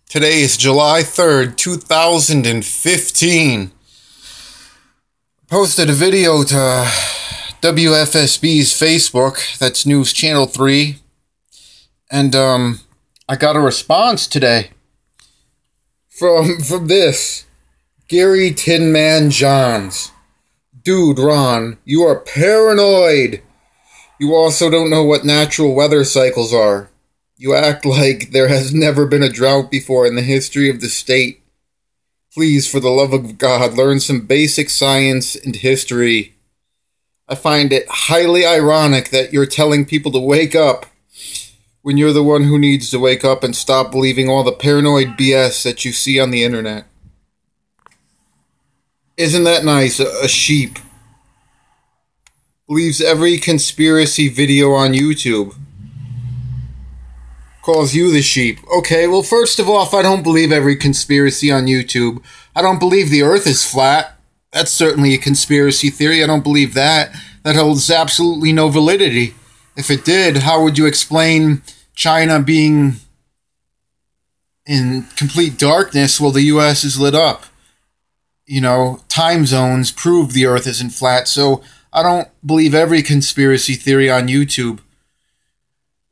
Today is July 3rd, 2015. Posted a video to WFSB's Facebook, that's News Channel 3, and I got a response today from this. Gary Tinman Johns. Dude, Ron, you are paranoid. You also don't know what natural weather cycles are. You act like there has never been a drought before in the history of the state. Please, for the love of God, learn some basic science and history. I find it highly ironic that you're telling people to wake up when you're the one who needs to wake up and stop believing all the paranoid BS that you see on the internet. Isn't that nice? A sheep believes every conspiracy video on YouTube. Calls you the sheep. Okay, well, first of all, if I don't believe every conspiracy on YouTube, I don't believe the earth is flat. That's certainly a conspiracy theory. I don't believe that. That holds absolutely no validity. If it did, how would you explain China being in complete darkness while the U.S. is lit up? You know, time zones prove the earth isn't flat, so I don't believe every conspiracy theory on YouTube.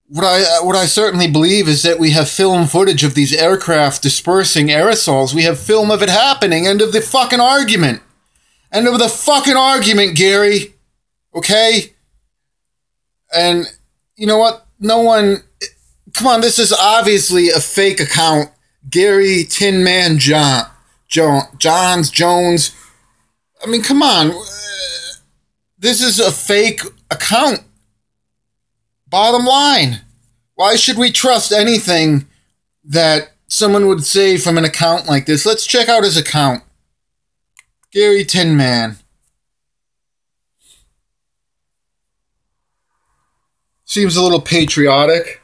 What I certainly believe is that we have film footage of these aircraft dispersing aerosols. We have film of it happening. End of the fucking argument. End of the fucking argument, Gary. Okay? And you know what? No one... Come on, this is obviously a fake account. Gary Tinman Jones. I mean, come on. This is a fake account. Bottom line, why should we trust anything that someone would say from an account like this? Let's check out his account. Gary Tinman. Seems a little patriotic,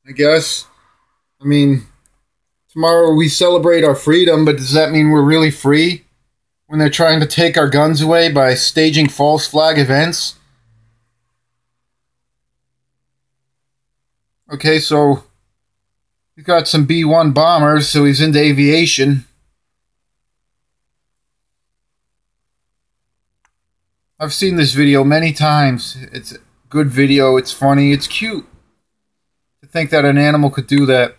I guess. I mean, tomorrow we celebrate our freedom, but does that mean we're really free when they're trying to take our guns away by staging false flag events? Okay, so he's got some B-1 bombers, so he's into aviation. I've seen this video many times. It's a good video, it's funny, it's cute. To think that an animal could do that.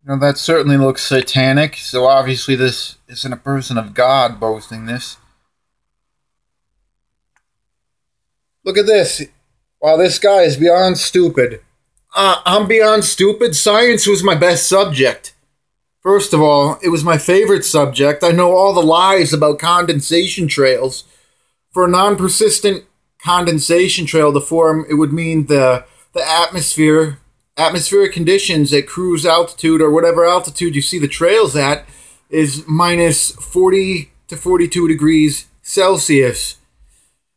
You know, that certainly looks satanic, so obviously this isn't a person of God boasting this. Look at this. Wow, this guy is beyond stupid. I'm beyond stupid. Science was my best subject. First of all, it was my favorite subject. I know all the lies about condensation trails. For a non-persistent condensation trail to form, it would mean the atmospheric conditions at cruise altitude or whatever altitude you see the trails at is minus 40 to 42 degrees Celsius.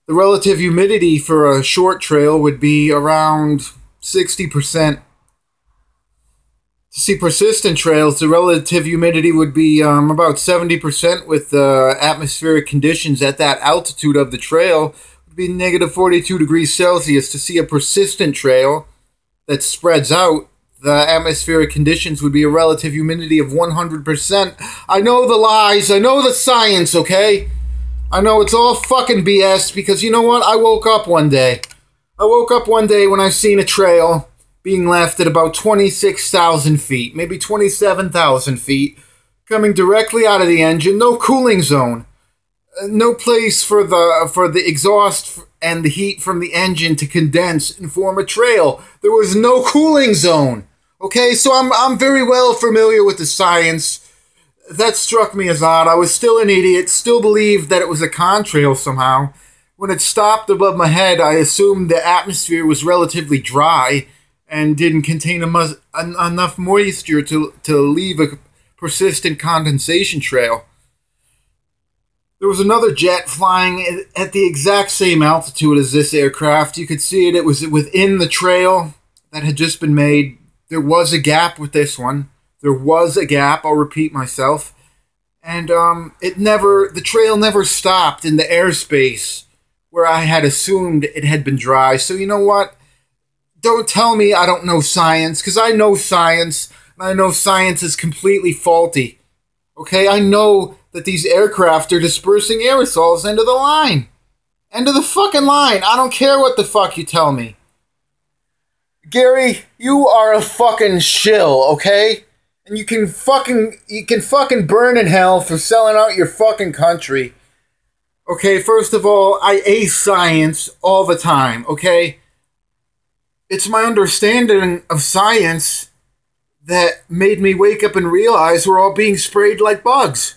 The relative humidity for a short trail would be around 60%. To see persistent trails, the relative humidity would be about 70% with the atmospheric conditions at that altitude of the trail would be negative 42 degrees Celsius. To see a persistent trail that spreads out, the atmospheric conditions would be a relative humidity of 100%. I know the lies. I know the science, okay? I know it's all fucking BS because you know what? I woke up one day when I seen a trail being left at about 26,000 feet, maybe 27,000 feet, coming directly out of the engine. No cooling zone. No place for the exhaust and the heat from the engine to condense and form a trail. There was no cooling zone. Okay, so I'm very well familiar with the science. That struck me as odd. I was still an idiot, still believed that it was a contrail somehow. When it stopped above my head, I assumed the atmosphere was relatively dry and didn't contain enough moisture to leave a persistent condensation trail. There was another jet flying at the exact same altitude as this aircraft. You could see it. It was within the trail that had just been made. There was a gap with this one. There was a gap. I'll repeat myself. And the trail never stopped in the airspace where I had assumed it had been dry. So you know what? Don't tell me I don't know science, because I know science, and I know science is completely faulty. Okay, I know that these aircraft are dispersing aerosols into the line. Into the fucking line. I don't care what the fuck you tell me. Gary, you are a fucking shill, okay? And you can fucking burn in hell for selling out your fucking country. Okay, first of all, I ace science all the time, okay? It's my understanding of science that made me wake up and realize we're all being sprayed like bugs.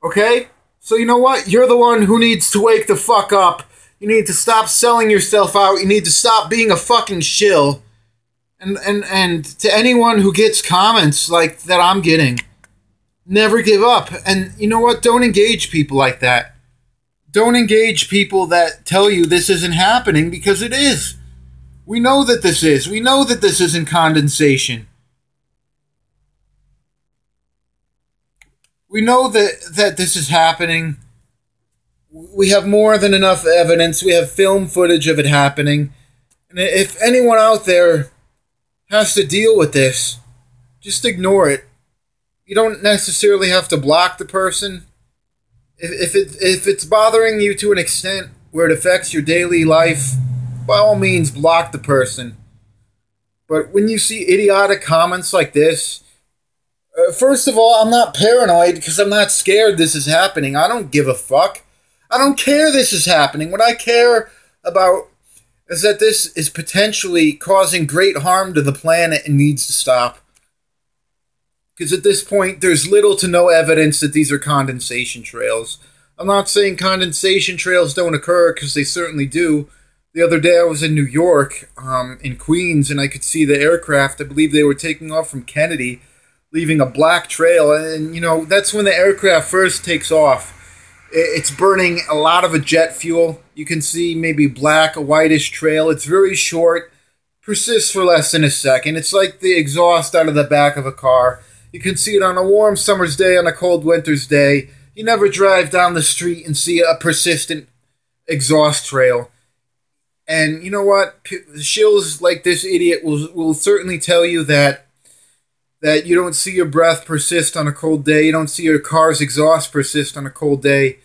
Okay? So you know what? You're the one who needs to wake the fuck up. You need to stop selling yourself out. You need to stop being a fucking shill. And to anyone who gets comments like that I'm getting, never give up. And you know what? Don't engage people like that. Don't engage people that tell you this isn't happening, because it is. We know that this is. We know that this isn't condensation. We know that this is happening. We have more than enough evidence. We have film footage of it happening. And if anyone out there has to deal with this, just ignore it. You don't necessarily have to block the person. If it's bothering you to an extent where it affects your daily life, by all means, block the person. But when you see idiotic comments like this, first of all, I'm not paranoid because I'm not scared this is happening. I don't give a fuck. I don't care this is happening. What I care about is that this is potentially causing great harm to the planet and needs to stop. Because at this point, there's little to no evidence that these are condensation trails. I'm not saying condensation trails don't occur, because they certainly do. The other day I was in New York, in Queens, and I could see the aircraft. I believe they were taking off from Kennedy, leaving a black trail. And, you know, that's when the aircraft first takes off. It's burning a lot of a jet fuel. You can see maybe black, a whitish trail. It's very short, persists for less than a second. It's like the exhaust out of the back of a car. You can see it on a warm summer's day, on a cold winter's day. You never drive down the street and see a persistent exhaust trail. And you know what? Shills like this idiot will certainly tell you that you don't see your breath persist on a cold day. You don't see your car's exhaust persist on a cold day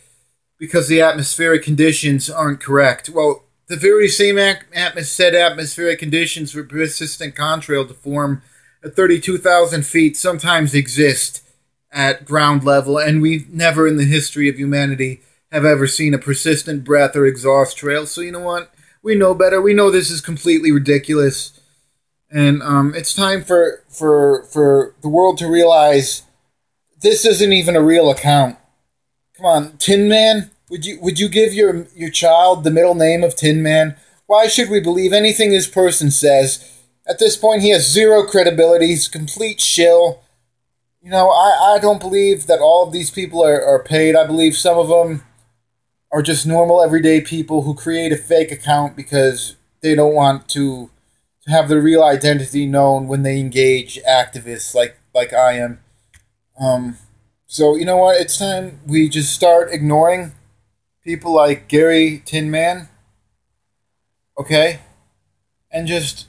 because the atmospheric conditions aren't correct. Well, the very same said atmospheric conditions for persistent contrail to form at 32,000 feet sometimes exist at ground level, and we've never in the history of humanity have ever seen a persistent breath or exhaust trail. So you know what? We know better. We know this is completely ridiculous. And it's time for the world to realize this isn't even a real account. Come on, Tin Man, would you give your child the middle name of Tin Man? Why should we believe anything this person says? At this point, he has zero credibility. He's a complete shill. You know, I don't believe that all of these people are paid. I believe some of them are just normal, everyday people who create a fake account because they don't want to have their real identity known when they engage activists like I am. So, you know what? It's time we just start ignoring people like Gary Tinman. Okay? And just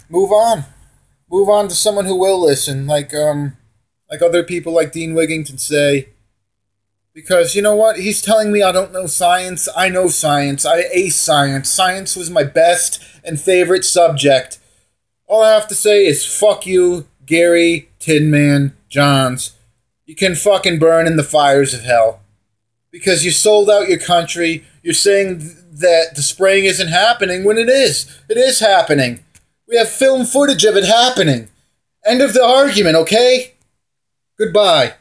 move on. Move on to someone who will listen, like other people like Dean Wigington say. Because, you know what? He's telling me I don't know science. I know science. I ace science. Science was my best and favorite subject. All I have to say is fuck you, Gary Tinman Johns. You can fucking burn in the fires of hell. Because you sold out your country. You're saying that the spraying isn't happening when it is. It is happening. We have film footage of it happening. End of the argument, okay? Goodbye.